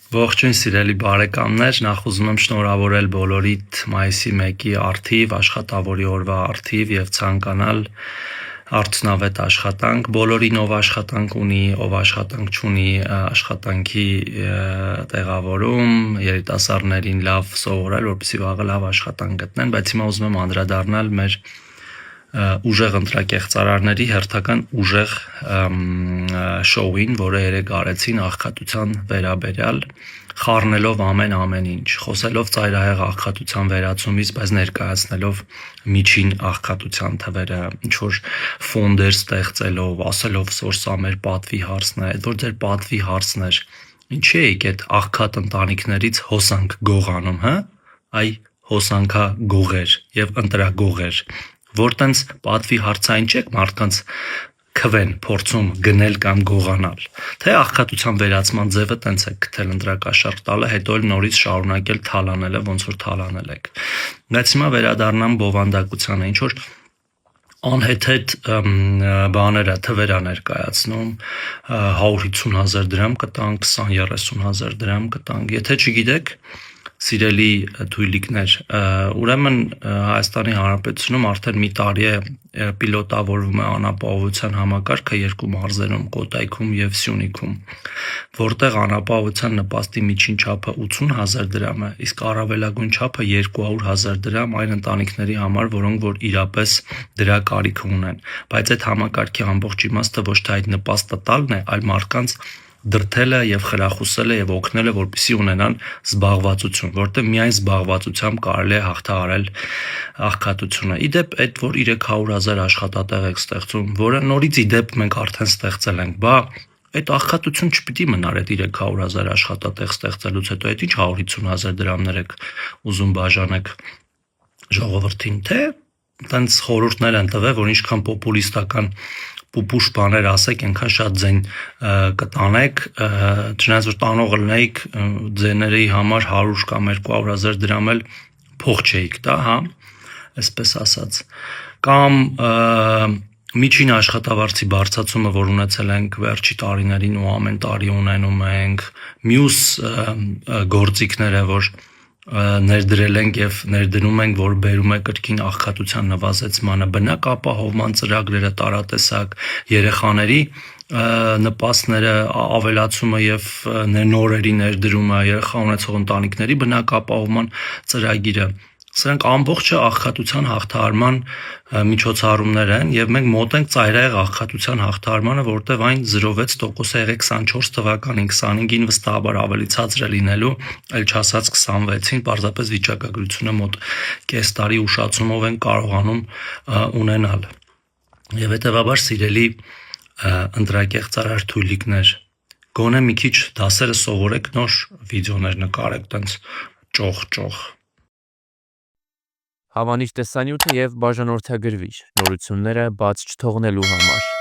Ողջույն սիրելի բարեկամներ, նախ ուզում եմ շնորհավորել բոլորիդ մայիսի 1-ի առթիվ, աշխատավորի օրվա առթիվ եւ ցանկանալ արդյունավետ աշխատանք բոլորին, ով աշխատանք ունի, ով աշխատանք չունի, աշխատանքի տեղավորում, երիտասարդներին լավ սովորել, որպեսզի վաղը լավ աշխատանք գտնեն, բայց հիմա ուզում եմ անդրադառնալ մեր ուժեղ ընտրակեղծարարների հերթական ուժեղ շոուին, որը երեկ արեցին աղքատության վերաբերյալ, խառնելով ամեն ինչ, խոսելով ծայրահեղ աղքատության վերացումից, բայց ներկայացնելով միջին աղքատության թվերը, ինչ-որ ֆոնդեր ստեղծելով, ասելով, որ սա մեր պատվի հարցն է, որ ձեր պատվի հարցն էր, ինչի եք այդ աղքատ ընտանիքներից հոսանք գողանում, հա? Այ հոսանքա գողեր եւ ընտրագողեր, որ տենց պատվի հարցային չեք մարդկանց քվեն փորձում գնել կամ գողանալ, թե աղքատության վերացման ձևը տենց է գտել ընտրակաշառք տալը, հետո էլ նորից շարունակել թալանելը, ոնց որ թալանել եք։ Բայց հիմա վերադառնամ բովանդակությանը, ինչ որ անհեթեթ բաները թվեր է ներկայացնում, 150,000 դրամ կտանք, 20-30,000 դրամ կտանք, եթե չգիտեք, սիրելի թույլիկներ, ուրեմն Հայաստանի Հանրապետությունում արդեն մի տարի է պիլոտավորվում է անապահովության համակարգը երկու մարզերում՝ Կոտայքում եւ Սյունիքում, որտեղ անապահովության նպաստի միջին չափը 80,000 դրամ է, իսկ առավելագույն չափը 200,000 դրամ այն ընտանիքների համար, որոնք որ իրապես դրա կարիք ունեն, բայց այդ համակարգի ամբողջ իմաստը ոչ թե այդ նպաստը տալն է, այլ մարդկանց դրթելը եւ խրախուսելը եւ օգնելը, որպեսզի ունենան զբաղվածություն, որտեղ միայն զբաղվածությամբ կարելի է հաղթահարել աղքատությունը։ Իդեպ այդ որ 300,000 աշխատատեղ եք ստեղծում, որը նորից իդեպ մենք արդեն ստեղծել ենք, բա այդ աղքատություն չպիտի մնար այդ 300,000 աշխատատեղ ստեղծելուց հետո, այդ ինչ 150,000 դրամներ եք ուզում բաժանեք ժողովրդին, թե տենց խորհուրդներ են տվել, որ ինչքան պոպուլիստական պուպուշ բաներ ասեք, այնքան շատ ձեն կտանեք, չնայած որ տանողը լինեիք ձեների համար 100 կամ 200,000 դրամ էլ փող չէիք տա, հա, այսպես ասած, կամ միջին աշխատավարձի բարձրացումը, որ ունեցել ենք վերջի տարիներին ու ամեն տարի ունենում ենք, մյուս գործիքները, որ ներդրել ենք եւ ներդնում ենք, որ բերում է կրկին աղքատության նվազեցմանը, բնակապահովման ծրագրերը տարատեսակ, երեխաների նպաստները ավելացումը եւ նորերի ներդրումը, երեխա ունեցող ընտանիքների բնակապահովման ծրագիրը, սրանք ամբողջը աղքատության հաղթահարման միջոցառումներ են եւ մենք մոտ ենք ծայրահեղ աղքատության հաղթահարմանը, որտեղ այն 0.6% է եղել 24 թվականին, 25-ին վստահաբար ավելի ցածր է լինելու, այլ չասած 26-ին, պարզապես վիճակագրությունը մոտ կես տարի ուշացումով են կարողանում ունենալ։ Եվ հետեւաբար սիրելի ընտրակեղծարար թույլիկներ, գոնե մի քիչ դասերը սովորեք, նոր վիդեոներ նկարեք, տենց ճոխ։ Հավանիչ տեսանյութը եւ բաժանորդագրվիչ նորությունները բաց չթողնելու համար։